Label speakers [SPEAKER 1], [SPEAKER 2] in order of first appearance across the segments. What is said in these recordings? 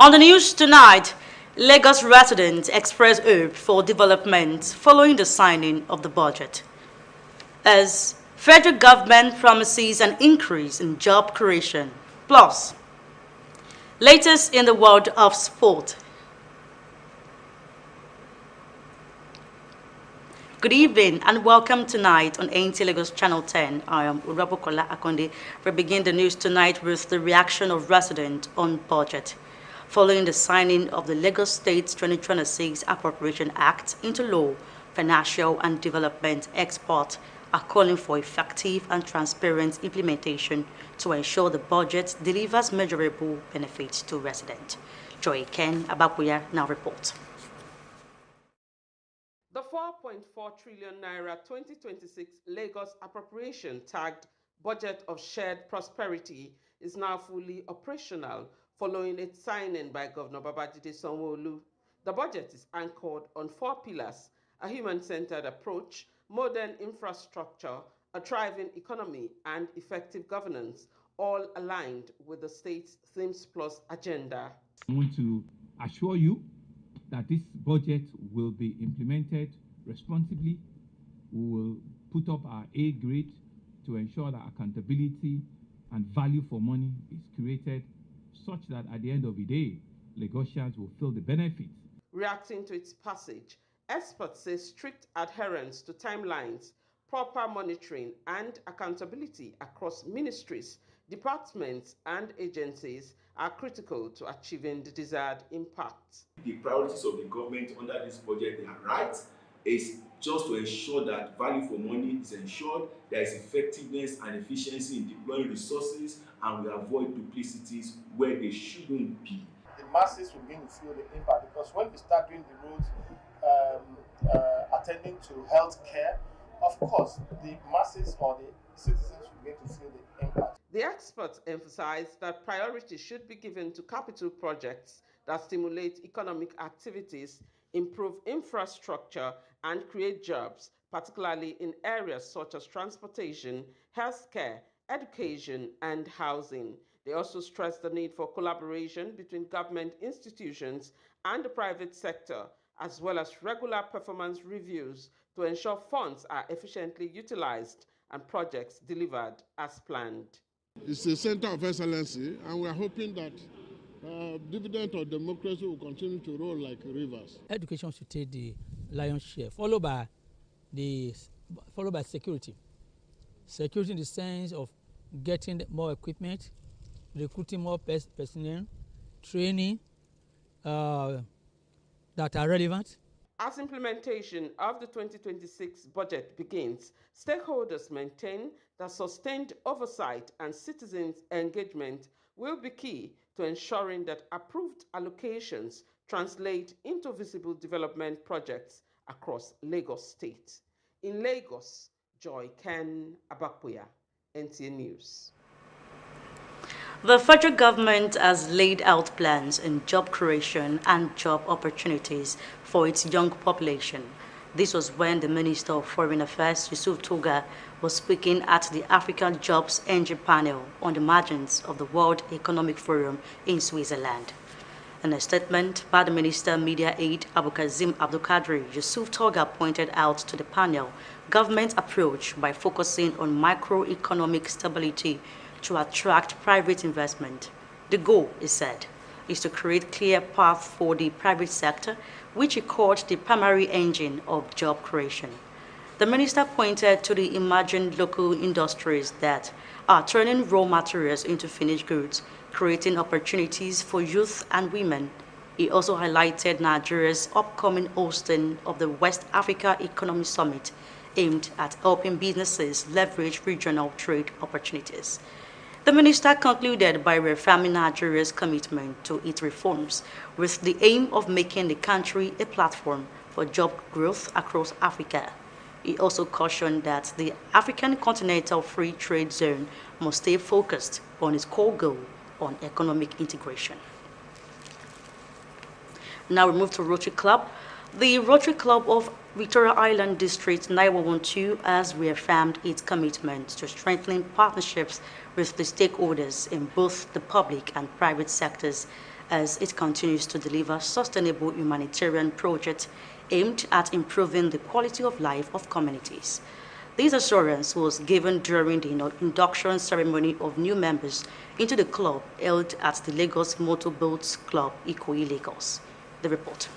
[SPEAKER 1] On the news tonight, Lagos residents express hope for development following the signing of the budget. As federal government promises an increase in job creation. Plus, latest in the world of sport. Good evening and welcome tonight on Nta Lagos Channel 10. I am Urabokola Akonde. We begin the news tonight with the reaction of residents on budget. Following the signing of the Lagos State 2026 Appropriation Act into law, financial and development experts are calling for effective and transparent implementation to ensure the budget delivers measurable benefits to residents. Joy Ken Abakuya now reports.
[SPEAKER 2] The 4.4 trillion naira 2026 Lagos appropriation tagged Budget of Shared Prosperity is now fully operational following its signing by Governor Babajide Sanwo-Olu. The budget is anchored on 4 pillars: a human-centered approach, modern infrastructure, a thriving economy, and effective governance, all aligned with the state's Themes Plus agenda.
[SPEAKER 3] I want to assure you that this budget will be implemented responsibly. We will put up our A grade to ensure that accountability and value for money is created such that at the end of the day, Lagosians will feel the benefits.
[SPEAKER 2] Reacting to its passage, experts say strict adherence to timelines, proper monitoring and accountability across ministries, departments and agencies are critical to achieving the desired impact.
[SPEAKER 4] The priorities of the government under this budget, they are right, is just to ensure that value for money is ensured, there is effectiveness and efficiency in deploying resources, and we avoid duplicities where they shouldn't be.
[SPEAKER 5] The masses will begin to feel the impact, because when we start doing the roads, attending to health care, of course, the masses or the citizens will begin to feel the impact.
[SPEAKER 2] The experts emphasize that priority should be given to capital projects that stimulate economic activities, improve infrastructure, and create jobs, particularly in areas such as transportation, healthcare, education, and housing. They also stress the need for collaboration between government institutions and the private sector, as well as regular performance reviews to ensure funds are efficiently utilized and projects delivered as planned.
[SPEAKER 6] It's a center of excellency, and we are hoping that dividend of democracy will continue to roll like rivers.
[SPEAKER 7] Education should take the lion's share, followed by security. Security in the sense of getting more equipment, recruiting more personnel, training that are relevant.
[SPEAKER 2] As implementation of the 2026 budget begins, stakeholders maintain that sustained oversight and citizens' engagement will be key to ensuring that approved allocations translate into visible development projects across Lagos State. In Lagos, Joy Ken Abakuya, NTA News.
[SPEAKER 1] The federal government has laid out plans in job creation and job opportunities for its young population. This was when the Minister of Foreign Affairs, Yusuf Toga, was speaking at the African Jobs Engine panel on the margins of the World Economic Forum in Switzerland. In a statement by the Minister Media Aide Abukazim Abdulkadri, Yusuf Toga pointed out to the panel government's approach by focusing on microeconomic stability to attract private investment. The goal, he said, is to create clear path for the private sector, which he called the primary engine of job creation. The minister pointed to the emerging local industries that are turning raw materials into finished goods, creating opportunities for youth and women. He also highlighted Nigeria's upcoming hosting of the West Africa Economic Summit, aimed at helping businesses leverage regional trade opportunities. The minister concluded by reaffirming Nigeria's commitment to its reforms with the aim of making the country a platform for job growth across Africa. He also cautioned that the African Continental Free Trade Zone must stay focused on its core goal on economic integration. Now we move to Rotary Club. The Rotary Club of Victoria Island District 9112 has reaffirmed its commitment to strengthening partnerships with the stakeholders in both the public and private sectors as it continues to deliver sustainable humanitarian projects aimed at improving the quality of life of communities. This assurance was given during the induction ceremony of new members into the club held at the Lagos Motorboats Club, Ikoyi, Lagos. The report.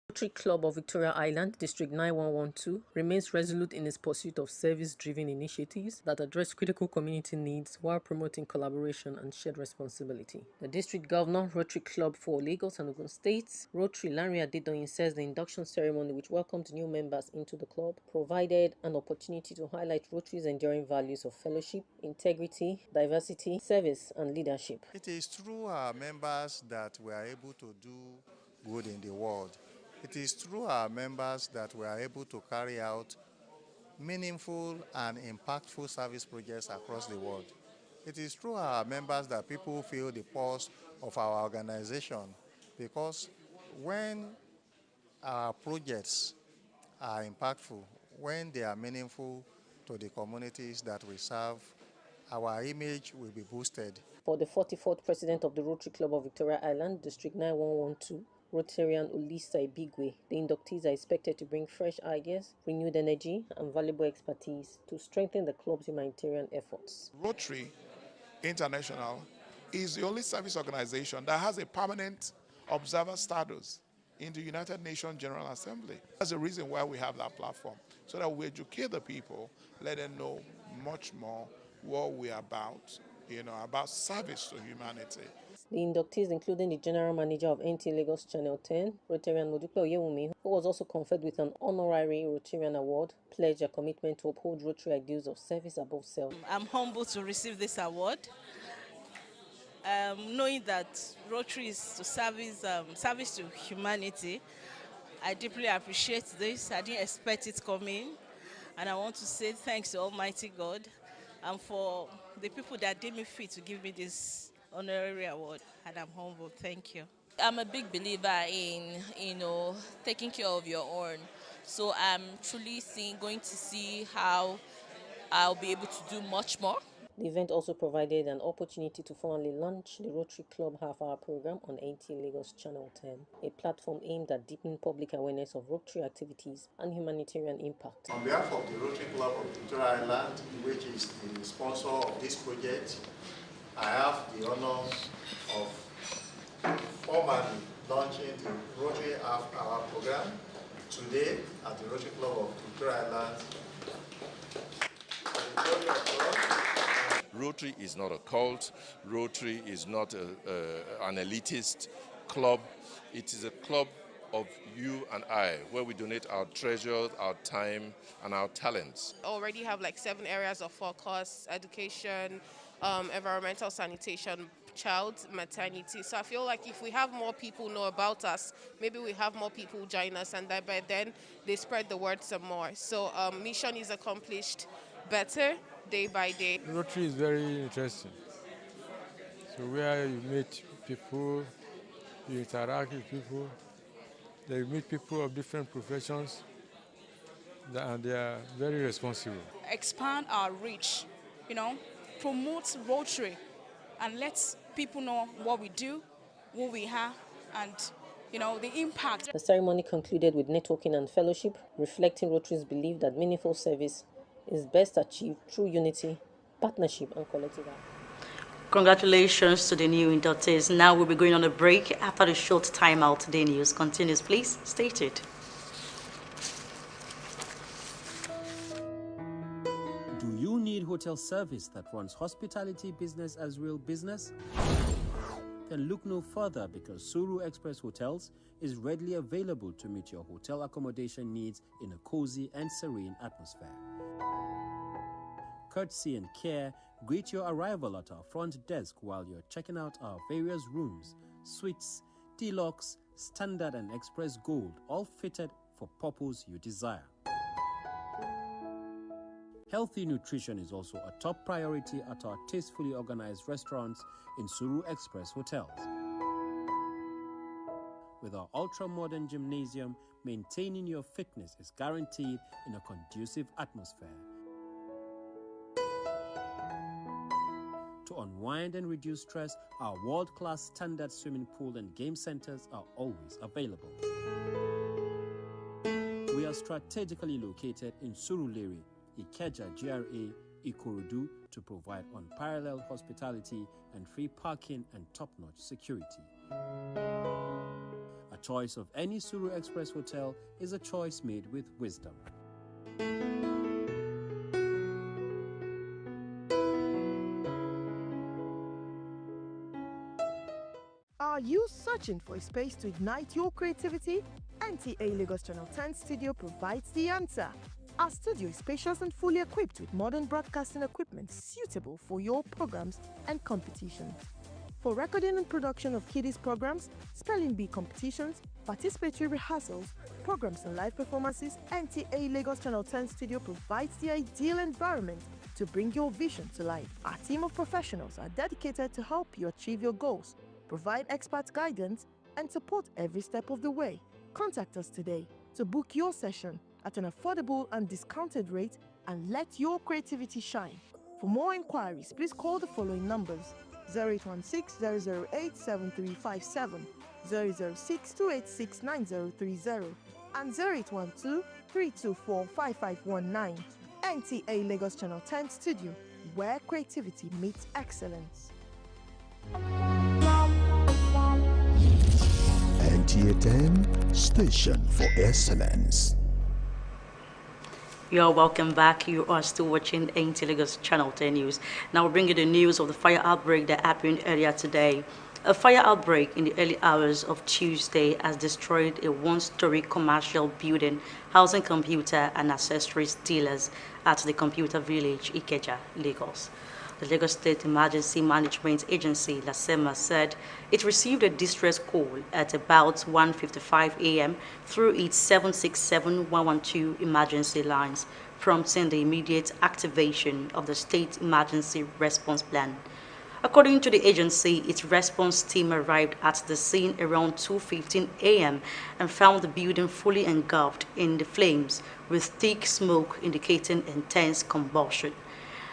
[SPEAKER 8] Rotary Club of Victoria Island, District 9112, remains resolute in its pursuit of service-driven initiatives that address critical community needs while promoting collaboration and shared responsibility. The District Governor, Rotary Club for Lagos and Ogun States, Rotary Lanre Adedoyin, says the induction ceremony, which welcomed new members into the club, provided an opportunity to highlight Rotary's enduring values of fellowship, integrity, diversity, service, and leadership.
[SPEAKER 9] It is through our members that we are able to do good in the world. It is through our members that we are able to carry out meaningful and impactful service projects across the world. It is through our members that people feel the pulse of our organization, because when our projects are impactful, when they are meaningful to the communities that we serve, our image will be boosted.
[SPEAKER 8] For the 44th President of the Rotary Club of Victoria Island, District 9112, Rotarian Ulisa Ibigwe, the inductees are expected to bring fresh ideas, renewed energy, and valuable expertise to strengthen the club's humanitarian efforts.
[SPEAKER 10] Rotary International is the only service organization that has a permanent observer status in the United Nations General Assembly. That's the reason why we have that platform, so that we educate the people, let them know much more what we're about service to humanity.
[SPEAKER 8] The inductees, including the General Manager of NT Lagos Channel 10, Rotarian Modupe Oyewumi, who was also conferred with an honorary Rotarian award, pledged a commitment to uphold Rotary ideals of service above self.
[SPEAKER 11] I'm humbled to receive this award, knowing that Rotary is to service to humanity. I deeply appreciate this. I didn't expect it coming, and I want to say thanks to Almighty God and for the people that deemed me fit to give me this honorary award, and I'm humbled. Thank you.
[SPEAKER 12] I'm a big believer in, taking care of your own. So I'm truly going to see how I'll be able to do much more.
[SPEAKER 8] The event also provided an opportunity to formally launch the Rotary Club half-hour program on NT Lagos Channel 10, a platform aimed at deepening public awareness of Rotary activities and humanitarian impact.
[SPEAKER 9] On behalf of the Rotary Club of Victoria Island, which is the sponsor of this project, I have the honor of formally launching the Rotary half-hour program today at the Rotary Club of Victoria Island.
[SPEAKER 13] Rotary is not a cult. Rotary is not an elitist club. It is a club of you and I, where we donate our treasures, our time, and our talents.
[SPEAKER 14] I already have like 7 areas of focus: education, environmental sanitation, child maternity. So I feel like if we have more people know about us, maybe we have more people join us, and by then they spread the word some more. So mission is accomplished better day by day.
[SPEAKER 15] Rotary is very interesting. So where you meet people, you interact with people, they meet people of different professions, and they are very responsible.
[SPEAKER 16] Expand our reach, promote Rotary, and let people know what we do, who we are, and the impact.
[SPEAKER 8] The ceremony concluded with networking and fellowship, reflecting Rotary's belief that meaningful service is best achieved through unity, partnership, and collective action.
[SPEAKER 1] Congratulations to the new inductees. Now we'll be going on a break. After the short timeout, the news continues. Please stay tuned.
[SPEAKER 17] Do you need hotel service that runs hospitality business as real business? Then look no further, because Suru Express Hotels is readily available to meet your hotel accommodation needs in a cozy and serene atmosphere. Courtesy and care greet your arrival at our front desk while you're checking out our various rooms, suites, deluxe, standard and express gold, all fitted for purpose you desire. Healthy nutrition is also a top priority at our tastefully organized restaurants in Suru Express Hotels. With our ultra-modern gymnasium, maintaining your fitness is guaranteed in a conducive atmosphere. To unwind and reduce stress, our world-class standard swimming pool and game centers are always available. We are strategically located in Surulere, Ikeja GRA, Ikorodu to provide unparalleled hospitality and free parking and top-notch security. A choice of any Suru Express hotel is a choice made with wisdom.
[SPEAKER 18] Are you searching for a space to ignite your creativity? Nta Lagos Channel 10 Studio provides the answer. Our studio is spacious and fully equipped with modern broadcasting equipment suitable for your programs and competitions. For recording and production of kiddies programs, spelling bee competitions, participatory rehearsals, programs and live performances, Nta Lagos Channel 10 Studio provides the ideal environment to bring your vision to life. Our team of professionals are dedicated to help you achieve your goals, provide expert guidance, and support every step of the way. Contact us today to book your session at an affordable and discounted rate and let your creativity shine. For more inquiries, please call the following numbers: 0816-008-7357, 006-286-9030, and 0812-324-5519. NTA Lagos Channel 10 Studio, where creativity meets excellence.
[SPEAKER 19] Nta 10 Station for Excellence.
[SPEAKER 1] You are welcome back. You are still watching Nta Lagos Channel 10 News. Now we'll bring you the news of the fire outbreak that happened earlier today. A fire outbreak in the early hours of Tuesday has destroyed a one-story commercial building housing computer and accessories dealers at the Computer Village, Ikeja, Lagos. The Lagos State Emergency Management Agency, LASEMA, said it received a distress call at about 1:55 a.m. through its 767-112 emergency lines, prompting the immediate activation of the State Emergency Response Plan. According to the agency, its response team arrived at the scene around 2:15 a.m. and found the building fully engulfed in the flames, with thick smoke indicating intense combustion.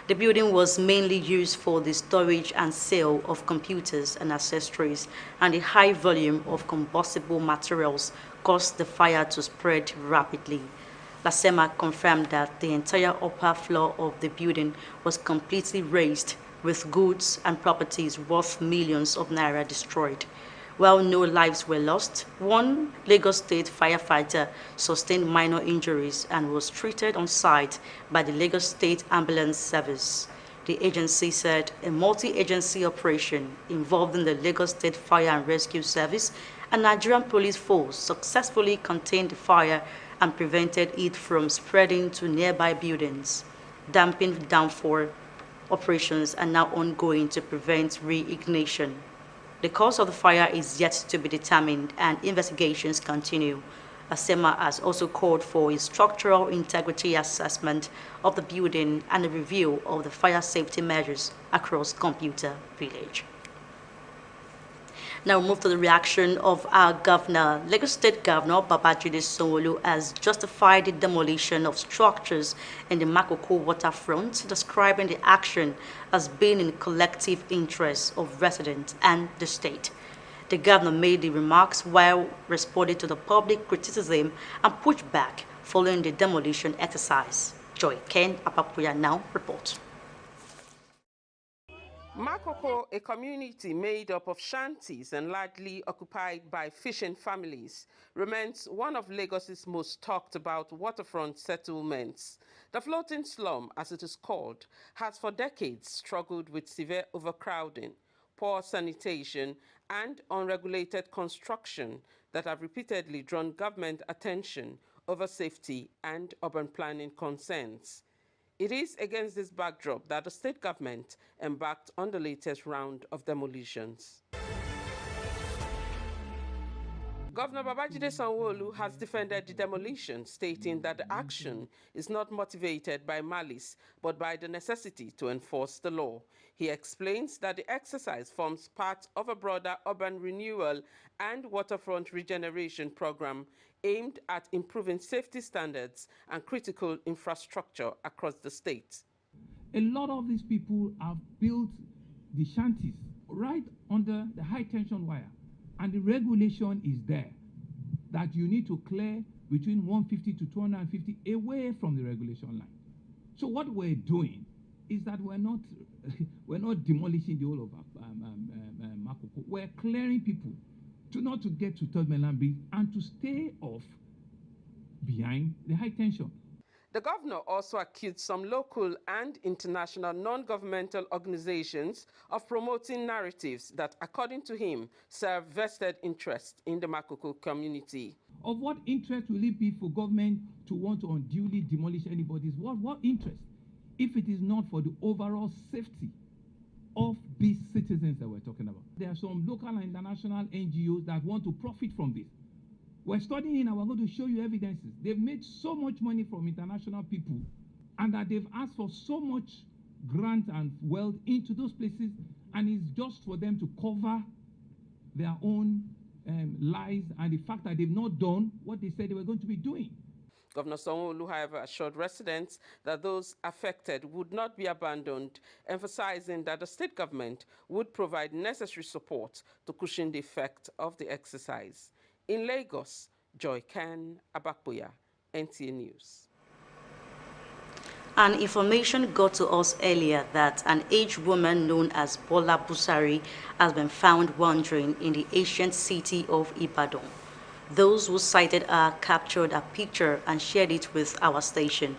[SPEAKER 1] The building was mainly used for the storage and sale of computers and accessories, and the high volume of combustible materials caused the fire to spread rapidly. LASEMA confirmed that the entire upper floor of the building was completely razed, with goods and properties worth millions of naira destroyed. While no lives were lost, one Lagos State firefighter sustained minor injuries and was treated on site by the Lagos State Ambulance Service. The agency said a multi-agency operation involving the Lagos State Fire and Rescue Service and Nigerian Police Force successfully contained the fire and prevented it from spreading to nearby buildings. Damping downpour operations are now ongoing to prevent reignition. The cause of the fire is yet to be determined and investigations continue. ASEMA has also called for a structural integrity assessment of the building and a review of the fire safety measures across Computer Village. Now move to the reaction of our governor. Lagos State Governor Babajide Sanwo-Olu has justified the demolition of structures in the Makoko waterfront, describing the action as being in the collective interest of residents and the state. The governor made the remarks while responding to the public criticism and pushback following the demolition exercise. Joy Ken Apapuya now reports.
[SPEAKER 2] Makoko, a community made up of shanties and largely occupied by fishing families, remains one of Lagos's most talked about waterfront settlements. The floating slum, as it is called, has for decades struggled with severe overcrowding, poor sanitation, and unregulated construction that have repeatedly drawn government attention over safety and urban planning concerns. It is against this backdrop that the state government embarked on the latest round of demolitions. Governor Babajide Sanwo-Olu has defended the demolition, stating that the action is not motivated by malice, but by the necessity to enforce the law. He explains that the exercise forms part of a broader urban renewal and waterfront regeneration program aimed at improving safety standards and critical infrastructure across the state.
[SPEAKER 3] A lot of these people have built the shanties right under the high tension wire. And the regulation is there that you need to clear between 150 to 250 away from the regulation line. So what we're doing is that we're not demolishing the whole of Makoko. We're clearing people not to get to Third Mainland Bridge and to stay off behind the high tension.
[SPEAKER 2] The governor also accused some local and international non-governmental organizations of promoting narratives that, according to him, serve vested interest in the Makoko community.
[SPEAKER 3] Of what interest will it be for government to want to unduly demolish anybody's? What interest? If it is not for the overall safety of these citizens that we're talking about. There are some local and international NGOs that want to profit from this. We're studying and we're going to show you evidences. They've made so much money from international people and that they've asked for so much grant and wealth into those places, and it's just for them to cover their own lies and the fact that they've not done what they said they were going to be doing.
[SPEAKER 2] Governor Sanwo-Olu, however, assured residents that those affected would not be abandoned, emphasizing that the state government would provide necessary support to cushion the effect of the exercise. In Lagos, Joy Kan Abakboya, NTA News.
[SPEAKER 1] An information got to us earlier that an aged woman known as Bola Busari has been found wandering in the ancient city of Ibadan. Those who sighted her captured a picture and shared it with our station,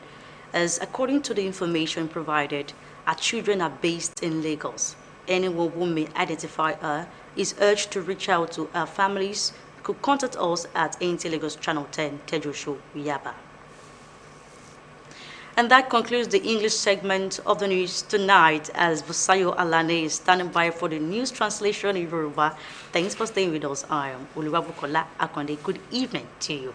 [SPEAKER 1] as according to the information provided, her children are based in Lagos. Anyone who may identify her is urged to reach out to her families. Could contact us at Nta Lagos Channel 10, Tejo Show, Yaba. And that concludes the English segment of the news tonight, as Busayo Alane is standing by for the news translation in Yoruba. Thanks for staying with us. I am Oluwabukola Akonde. Good evening to you.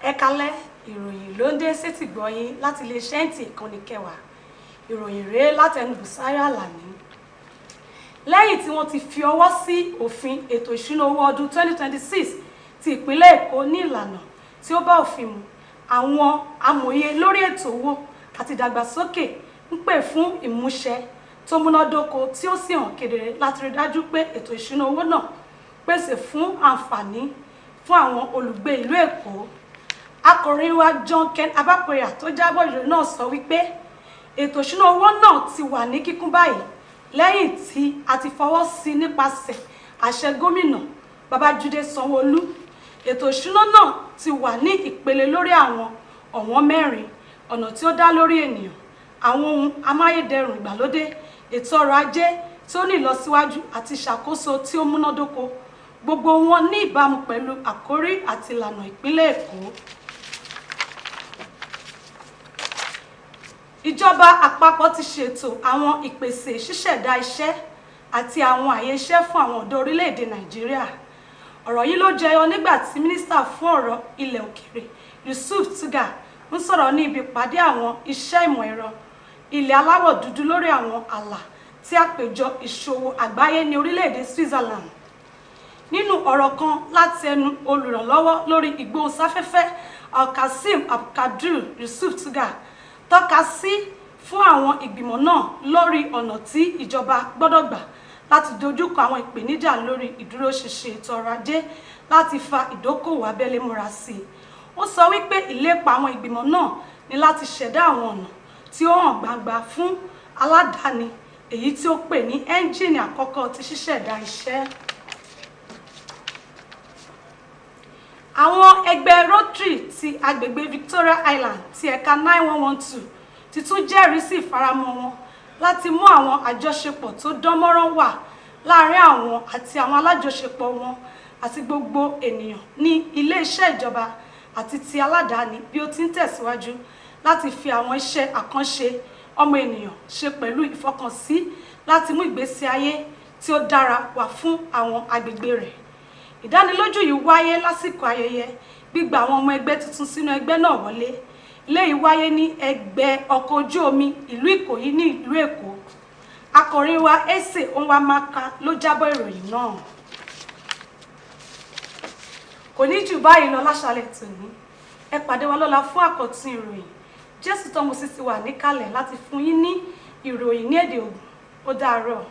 [SPEAKER 20] Ẹ kálẹ́, ìròyìn ló ń dé sétí gbọ́yìn láti iléeṣẹ́ NTA ìkànnì kẹwàá. Ìròyìn rèé látẹnu Bùsáyọ̀ Àlàní. Lẹ́yìn tí wọ́n ti fi ọwọ́ sí òfin ètò ìṣúná owó ọdún 2026 ti ìpínlẹ̀ Èkó ní ìlànà tí ó bá òfin mu, àwọn amòye lórí ètò owó àti ìdàgbàsókè ń pè fún ìmúṣẹ tó múnádóko tí ó sì hàn kedere láti rí dájú pé ètò ìṣúná owó náà pèsè fún àǹfààní fún àwọn olùgbé ìlú Èkó. Akọ̀ròyìn wa Nta Ch10 tó jábọ̀ ìròyìn náà sọ wípé ètò ìṣúná owó náà ti wà ní kíkún báyìí lẹ́yìn tí a ti fọwọ́ sí nípasẹ̀ àṣẹ gómìnà Babájídé Sanwó-Olú. Ètò ìṣúná náà ti wà ní ìpele lórí àwọn ọ̀wọ́n mẹ́rin: ọ̀nà tí ó dá lórí ènìyàn, àwọn ohun amáyédẹrùn ìgbàlódé, ètò ọrọ̀ ajé tí ó ní ìlọsíwájú àti ìṣàkóso tí ó múnádóko, gbogbo wọn ní ìbámu pẹ̀lú àkórí àti ìlànà ìpínlẹ̀ Èkó. Ìjọba àpapọ̀ ti ṣètò àwọn ìpèsè ṣíṣẹ̀dá iṣẹ́ àti àwọn àyè iṣẹ́ fún àwọn ọ̀dọ́ orílẹ̀-èdè Nàìjíríà. Ọ̀rọ̀ yìí ló jẹyọ nígbà tí mínísítà fún ọ̀rọ̀ ilẹ̀ òkèèrè Yusuf Tuga ń sọ̀rọ̀ ní ibi ìpàdé àwọn iṣẹ́ ìmọ̀ ẹ̀rọ ilẹ̀ aláwọ̀ dúdú lórí àwọn àlà tí àpéjọ ìṣòwò àgbáyé ní orílẹ̀-èdè Switzerland. Nínú ọ̀rọ̀ kan láti ẹnu olùrànlọ́wọ́ lórí ìgbóhùnsáfẹ́fẹ́ Alkasim Abdul Yusuf Tuga tọ́ka sí fún àwọn ìgbìmọ̀ náà lórí ọ̀nà tí ìjọba gbọ́dọ̀ gbà láti dojúkọ àwọn ìpèníjà lórí ìdúróṣinṣin ètò ọrọ̀ ajé láti fa ìdókòwò abẹ́lé múra sí i. Ó sọ wípé ìlépa àwọn ìgbìmọ̀ náà ní láti ṣẹ̀dá àwọn ọ̀nà tí ó hàn gbangba fún aládàáni, èyí tí ó pè ní ẹ́ńjìnì àkọ́kọ́ ti ṣíṣẹ̀dá iṣẹ́. Àwọn ẹgbẹ́ Rotary ti agbègbè Victoria Island ti ẹ̀ka 9112 ti tún jẹ́rìí sí ìfaramọ́ wọn láti mú àwọn àjọṣepọ̀ tó dánmọ́rán wà láàárín àwọn àti àwọn alájọṣepọ̀ wọn àti gbogbo ènìyàn ní ilé-iṣẹ́ ìjọba àti ti aládàáni bí ó ti ń tẹ̀síwájú láti fi àwọn iṣẹ́ àkànṣe ọmọ ènìyàn ṣe pẹ̀lú ìfọkànsí láti mú ìgbésí ayé tí ó dára wà fún àwọn agbègbè rẹ̀. Ìdánilójú yìí wáyé lásìkò ayẹyẹ gbígba àwọn ọmọ ẹgbẹ́ tuntun sínú ẹgbẹ́ náà wọlé. Eléyìí wáyé ní ẹgbẹ́ ọkọ̀ ojú omi ìlú Ìkòyí ní ìlú Èkó. Akọ̀rin wa Ese Onwamaka ló jábọ̀ ìròyìn náà. Kò ní jù báyìí lọ láṣálẹ́ tòní. Ẹ pàdé wa lọ́la fún àkọ́tún ìròyìn. Jésù Tọ́mọsí ti wà níkàlẹ̀ láti fún yín ní ìròyìn ní èdè Ògùn. Ó dàárọ̀.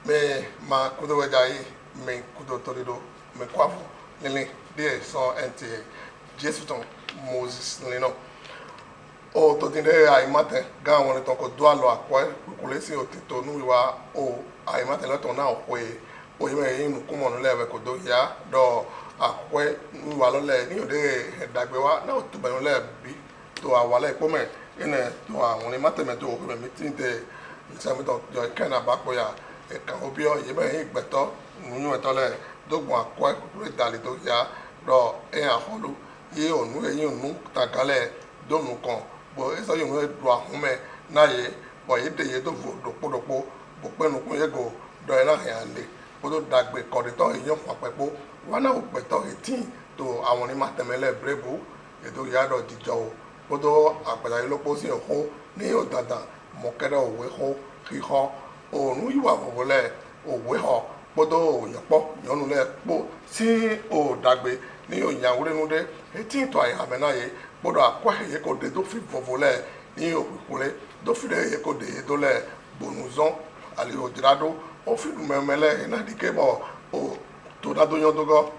[SPEAKER 5] me ma kudo wajai me kudo torido me kwafu nili die so enti Jesu ton Moses nili o to tin de ai mate ga won ton ko do alo akwa kule si o tito nu iwa o ai mate lo ton na o pe o yime yin ku mo nu lewe ko do ya do akwa nu wa lo le ni o de dagbe wa na o tu be le bi to awale po me ene to awon ni mate me to o me tin te nsami to jo kana ba ko ya kan obi o yebe igbeto nunu etole dogun akwa kure dali to ya ro aholu ye onu eyin onu tagale donu kan bo eso yun do ahun me na ye bo ye de ye do vo dopodopo bo penu kun ye go do ena ya le bo do dagbe ko de to eyan papepo wa na ogbeto 18 to awon ni matemele brebu e do ya do dijo bo do apela ye lopo si ho ni o dada mo kere owe ho ki ho onu yiwa wole owe ho bodo yopo yonu le po si o dagbe ni o yanwure nu de eti to ai amena ye bodo akwa ye ko de do fi vovole ni o kule do fi de ye ko de do le bonuzon ali o dirado o fi memele na dike bo o to da do yodo go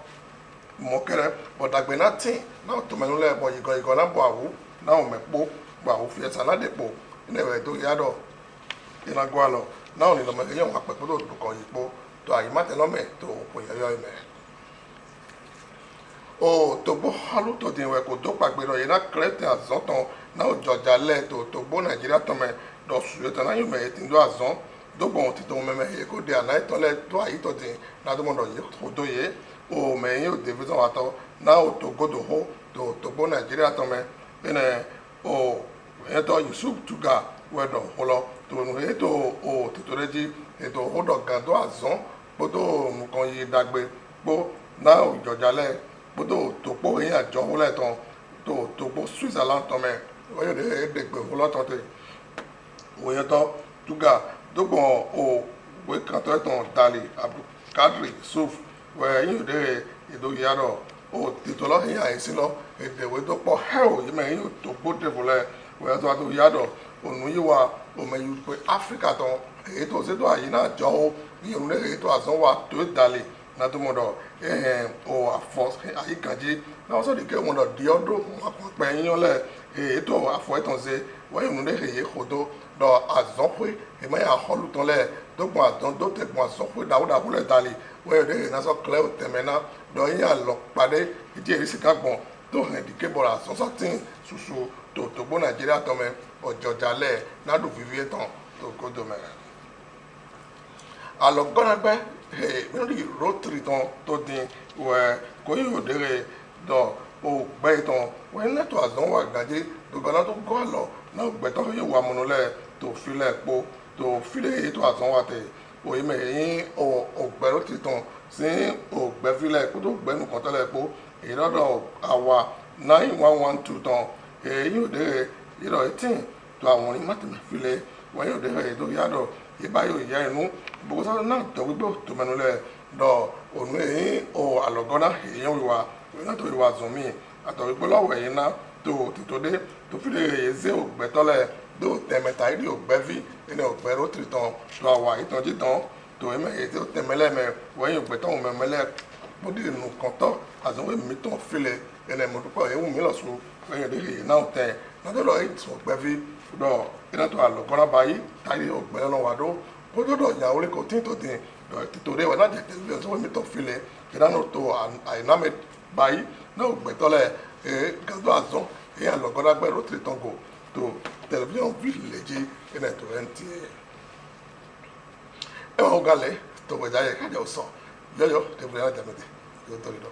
[SPEAKER 5] mo kere bo dagbe na tin na to menu le bo yigo na bo awu na o mepo bo awu fi esa na depo ni we do yado ina gwalo na oni lo me yan wa pe do ko yipo to ayi mate lo me to ko yo me o to bo halu to din we ko do pagbe ro ye na krete azon na o joja le to bo Nigeria to me do su to na yo me tin do azon do bon ti to me ye ko de ana to le to ayi to din na do mo do ye ko do ye o me yin o de bi so wa to na o to go do ho to bo Nigeria to me ene o e to Yusuf Tuga we do holo to nu e to o titoreji e to hodo gando azon bodo nkan yi dagbe po na o jojale bodo to po yin ajo hole ton to po Switzerland to me o yo de gbe holo ton te o yo to Tuga dogbon o we kan to ton dali Abdul Kadri Suf we yin de edo yaro o titolo yin ayin lo e de we to po he o yin me yin to po de vole we to yado onu yiwa o me yu pe Africa ton e to se to ayi na jo bi onu le to azon wa to dali na to modo o afos ayi kanji na so de ke mo do di odo mo pe yin le e to afo eton se wa onu le ye khodo do azon pe e ma ya holu ton le do gbo azon do te gbo azon pe da wo le dali we de na so clear temena do yin alo pade ije ri sika gbon to he di ke bora so so tin susu to bo Nigeria to me ojojale na do vivie ton to go do me alo gona gbe mi ri Rotary ton to din we ko yo de do o gbe ton we na to azon wa gaje do gona to go alo na gbe to yo wa munule to file po to file to azon wa te o me yin o gbe Rotary ton sin o gbe file ko to gbe nu kan tele po e do awa 9112 ton yin de iro 18 to awon ni mate me file wa yo de do yado ibayo ya inu bo sa na to gbo to menu le do onu eyin o alogona eyan wiwa na to wiwa zumi ato gbo lowo eyin na to titode to fi le eze ogbetole do temeta iri ogbevi ene ogbero triton to awa itan jitan to eme ete o temele me weyin ogbeton o memele bodi nu konto azon we mi ton file ene mo dupo ewu mi lo so weyin de na o te na do lo it ogbevi do ina to alogona bayi tari ogbero lo wa do bododo ya ore ko tin to tin do titode we na je te so we mi ton file ina no to aina me bayi na ogbetole gado azon e alogona gbero triton go to television village ene to Nta e o gale to we jaye ka jo so yo te voy a llamar yo te lo